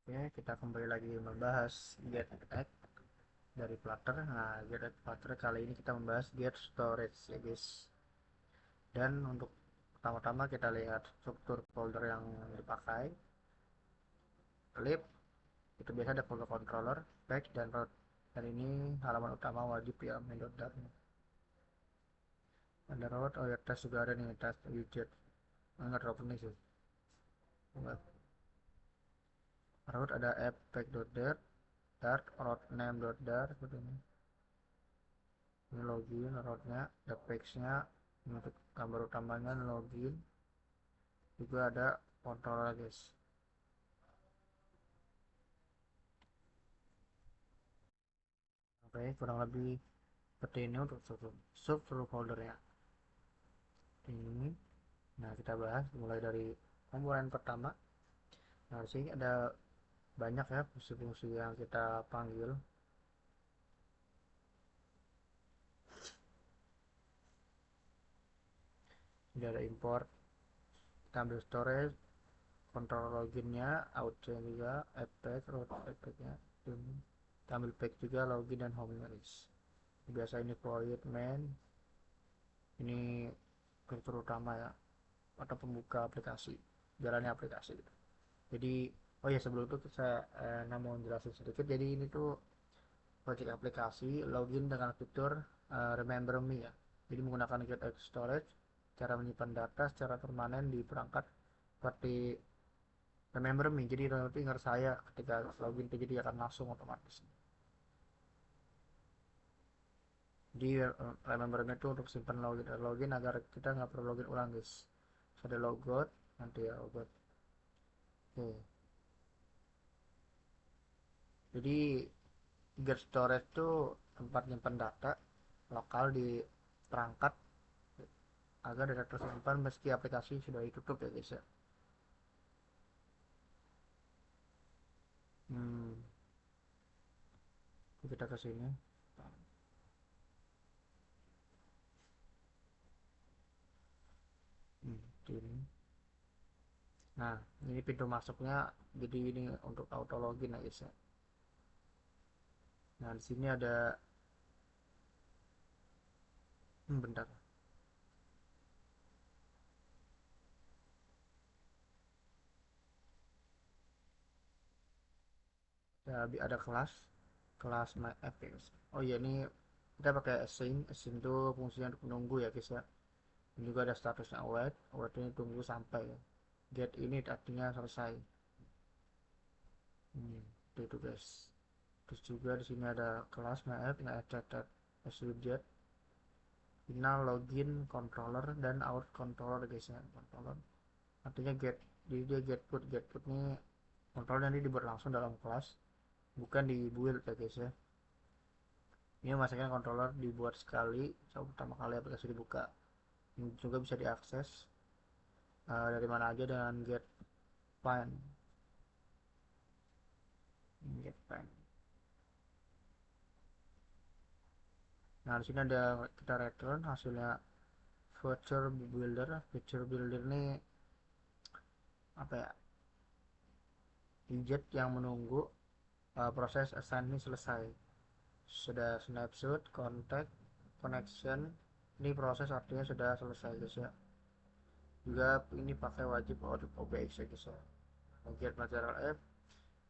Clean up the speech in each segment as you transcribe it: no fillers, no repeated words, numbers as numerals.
Oke, kita kembali lagi membahas get add dari Flutter. Nah, get add Flutter kali ini kita membahas get storage ya guys. Dan untuk pertama-tama kita lihat struktur folder yang dipakai. Lib itu biasa ada folder controller, patch dan root. Dan ini halaman utama wajib ya main.dat. Ada root, oh ya tes juga ada nih tes widget. Nggak drop ini sih. Root ada app.pack.dart, dart, root name.dart seperti ini. Ini login rootnya, ada page-nya untuk gambar utamanya login, juga ada controller guys. Oke, kurang lebih seperti ini untuk struktur foldernya ini. Nah, kita bahas mulai dari komponen pertama. Nah, di sini ada banyak ya fungsi-fungsi yang kita panggil. Jadi ada import, kita ambil storage, control loginnya, out juga, app root app-nya, kita ambil pack juga, login dan home list. Biasa ini void main, ini fitur utama ya, atau pembuka aplikasi, jalannya aplikasi gitu. Jadi oh ya sebelum itu saya mau jelasin sedikit. Jadi ini tuh project aplikasi login dengan fitur remember me ya. Jadi menggunakan get storage, cara menyimpan data secara permanen di perangkat seperti remember me. Jadi nanti ingat saya ketika login, jadi akan langsung otomatis. Di remember me itu untuk simpan login agar kita nggak perlu login ulang guys. Ada logout nanti ya logout. Oke. Jadi get storage itu tempat nyimpan data lokal di perangkat agar data tersimpan meski aplikasi sudah ditutup ya guys ya. Hmm, kita ke sini. Ini. Nah, ini pintu masuknya. Jadi ini untuk auto login ya guys ya. Nah, di sini ada bentar. Ya, ada kelas my app ya guys. Oh iya, ini kita pakai async. Async itu fungsinya untuk menunggu ya guys ya. Ini juga ada statusnya await. Await ini tunggu sampai ya. Get ini artinya selesai. Itu guys. Terus juga di sini ada kelas my app, nggak ada widget, final login controller dan out controller guys ya. Controller artinya get, jadi dia get put ini controller nanti dibuat langsung dalam kelas, bukan di build ya guys ya. Ini masuknya controller dibuat sekali saat pertama kali aplikasi dibuka. Ini juga bisa diakses dari mana aja dengan get find. Nah, di sini ada kita return hasilnya feature builder ini apa ya, widget yang menunggu proses assign ini selesai. Sudah snapshot contact connection, ini proses artinya sudah selesai guys ya. Juga ini pakai wajib OBX ya guys ya. Get material app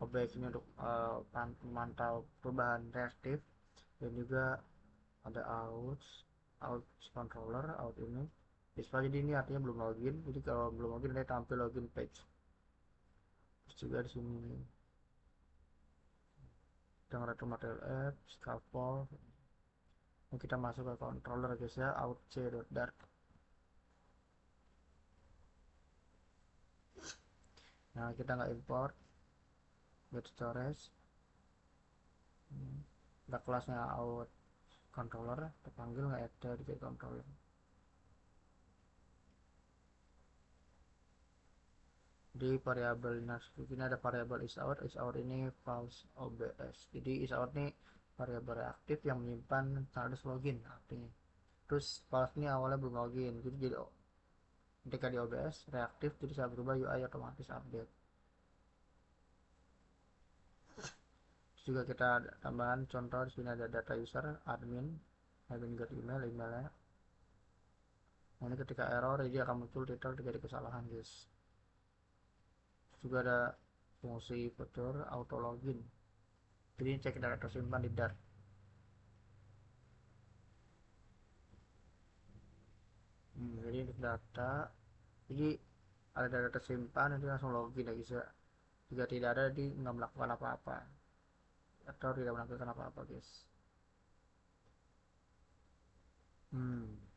OBX ini untuk memantau perubahan reaktif. Dan juga ada out controller, out ini display, jadi ini artinya belum login. Jadi kalau belum login ini tampil login page. Terus juga di sini kita return material app scaffold. Ini kita masuk ke controller guys ya, out c.dart. Nah, kita nggak import get storage. Ada kelasnya out controller, terpanggil nggak ada di get controller. Di variabel ini ada variabel is out ini false OBS. Jadi is out ini variabel reaktif yang menyimpan status login artinya. Terus false ini awalnya belum login, jadi ketika di OBS reaktif, jadi saya berubah UI otomatis update. Juga kita ada tambahan contoh di sini ada data user admin get emailnya. Nah, ini ketika error dia akan muncul titel terjadi kesalahan guys. Juga ada fungsi fitur auto login, jadi cek data tersimpan di Dart. Jadi untuk data, jadi ada data tersimpan nanti langsung login ya guys ya. Jika tidak ada di nggak melakukan apa-apa atau tidak melakukan apa-apa guys. hmm.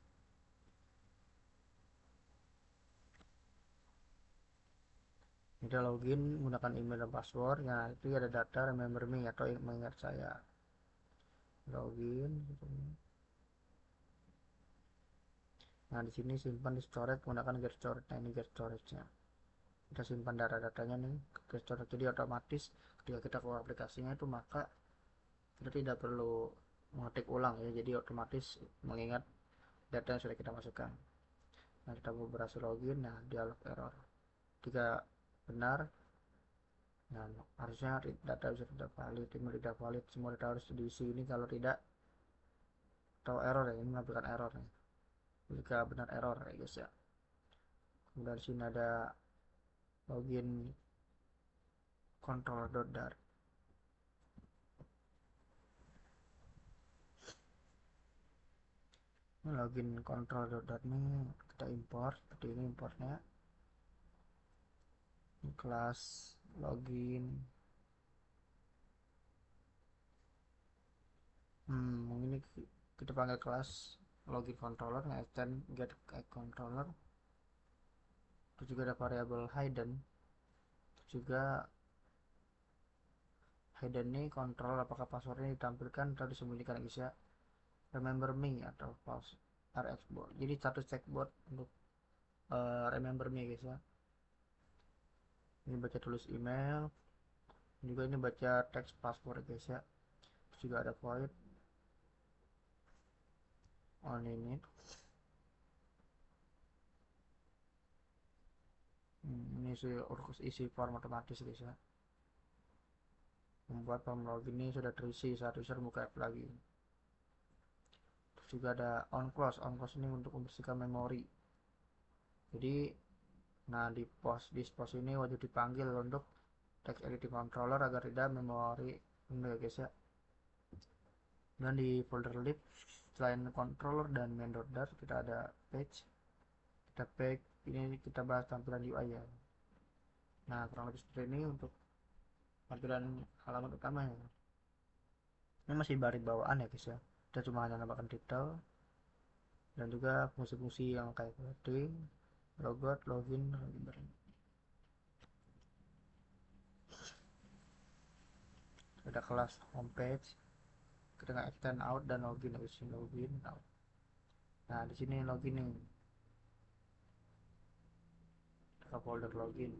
Kita login menggunakan email dan password. Nah, itu ada data remember me atau mengingat saya. Login. Nah, di sini simpan di storage menggunakan get storage. Nah, ini get storage-nya. Kita simpan data-datanya nih ke get storage. Jadi otomatis ketika kita keluar aplikasinya itu maka kita tidak perlu mengetik ulang ya. Jadi otomatis mengingat data yang sudah kita masukkan. Nah, kita mau berhasil login. Nah, dialog error. Jika benar, nah harusnya data bisa tidak valid, email tidak valid, semua data harus diisi ini. Kalau tidak, atau error ya, ini menampilkan error nih. Jika benar error ya guys ya. Kemudian sini ada login control.dart. Ini login control.dart nih kita import seperti ini importnya. Ini kelas login. Ini kita panggil kelas login controller, extend get controller. Terus juga ada variable hidden. Terus juga hidden nih kontrol apakah passwordnya ditampilkan atau disembunyikan guys ya. Remember me atau false rxboard, jadi satu checkboard untuk remember me guys ya. Ini baca tulis email, juga ini baca teks password guys ya. Terus juga ada void on ini. Ini isi form otomatis guys ya. Membuat form login ini sudah terisi saat user buka app lagi. Terus juga ada on close ini untuk membersihkan memori. Jadi nah di post ini wajib dipanggil untuk text editing controller agar tidak memori penuh ya guys ya. Dan di folder lib selain controller dan main.dart kita ada page. Ini kita bahas tampilan UI ya. Nah, kurang lebih seperti ini untuk tampilan halaman utamanya. Ini masih baris bawaan ya guys ya. Kita cuma hanya nambahkan titel dan juga fungsi-fungsi yang kayak tadi logout, login, ada kelas homepage. Kita nggak extend out dan login di sini login out. Nah, di sini login nih. Ke folder login.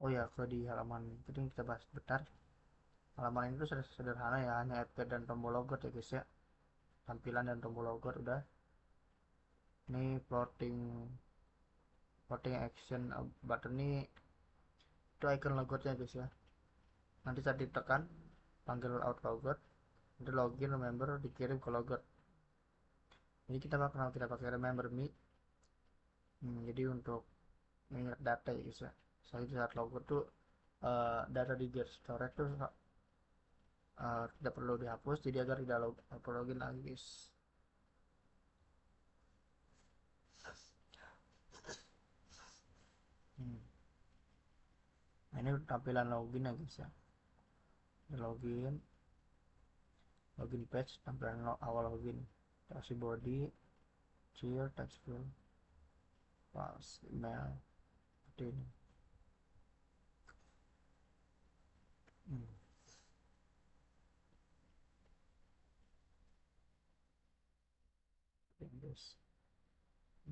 Oh ya, kalau di halaman itu kita bahas bentar. Halaman ini tuh sederhana ya, hanya add dan tombol logout ya guys ya. Tampilan dan tombol logout udah. Ini floating action button ini itu icon logoutnya guys ya. Nanti saat ditekan panggil out logout, nanti login remember dikirim ke logout. Ini kita bakal kita pakai remember me. Jadi untuk mengingat data ya guys ya. Saat logout tuh data di get storage tuh tidak perlu dihapus, jadi agar tidak login lagi guys. Nah, ini tampilan login ya guys ya. Login page, tampilan awal login, kasih body, cheer, text field, pas email seperti ini.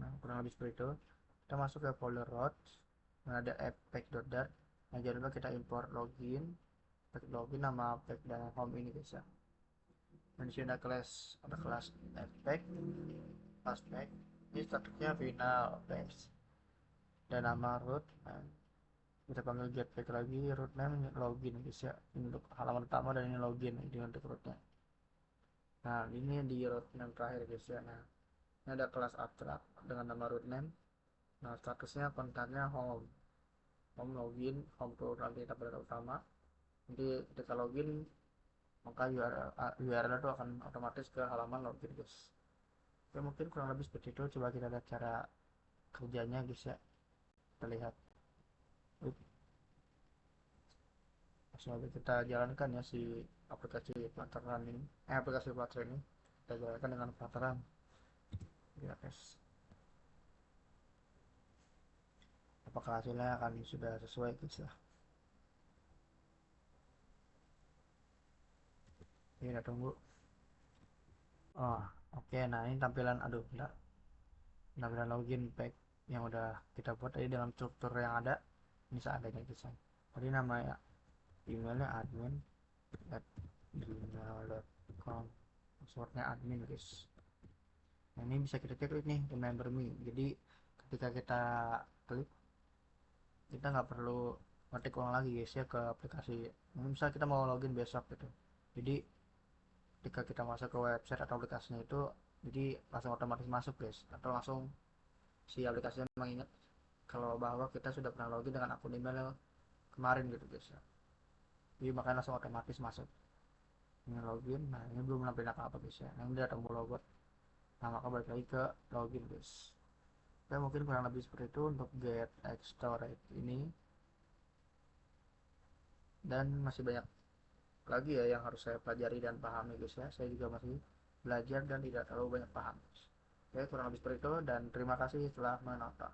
Nah, kurang lebih seperti itu. Kita masuk ke folder root. Nah, ada app.pack.dart. Nah, jangan lupa kita import login, nama pack dan home ini guys ya. Dan di sini ada kelas effect, aspek. Ini statusnya final base dan nama root. Nah, kita panggil get back lagi, root name login guys ya. Ini untuk halaman utama dan ini login ini untuk rootnya. Nah ini di root name terakhir guys ya. Nah ini ada kelas abstrak dengan nama root name. Nah statusnya kontennya home, home login, home to nanti tabel utama. Nanti ketika login maka URL itu akan otomatis ke halaman login guys. Oke, mungkin kurang lebih seperti itu. Coba kita lihat cara kerjanya guys ya. Kita lihat. Langsung aja kita jalankan ya si aplikasi Flutter ini. Aplikasi Flutter ini kita jalankan dengan Flutter ya guys. Apakah hasilnya akan sudah sesuai guys ya. Ini kita tunggu. Oh oke, nah ini tampilan tampilan login page yang udah kita buat tadi dengan struktur yang ada. Ini seadanya guys ya. Tadi namanya emailnya admin at gmail.com, passwordnya admin guys. Nah ini bisa kita klik nih, remember me. Jadi ketika kita klik, kita nggak perlu ngetik ulang lagi guys ya ke aplikasi. Misal kita mau login besok gitu, jadi ketika kita masuk ke website atau aplikasinya itu, jadi langsung otomatis masuk guys, atau langsung si aplikasinya mengingat kalau bahwa kita sudah pernah login dengan akun email kemarin gitu guys ya. Jadi makanya langsung otomatis masuk. Ini login. Nah ini belum nampilin apa guys ya. Nah ini udah tombol logot. Nah maka balik lagi ke login guys. Oke, mungkin kurang lebih seperti itu untuk get storage ini. Dan masih banyak lagi ya yang harus saya pelajari dan pahami guys ya. Saya juga masih belajar dan tidak terlalu banyak paham guys. Oke, kurang lebih seperti itu dan terima kasih telah menonton.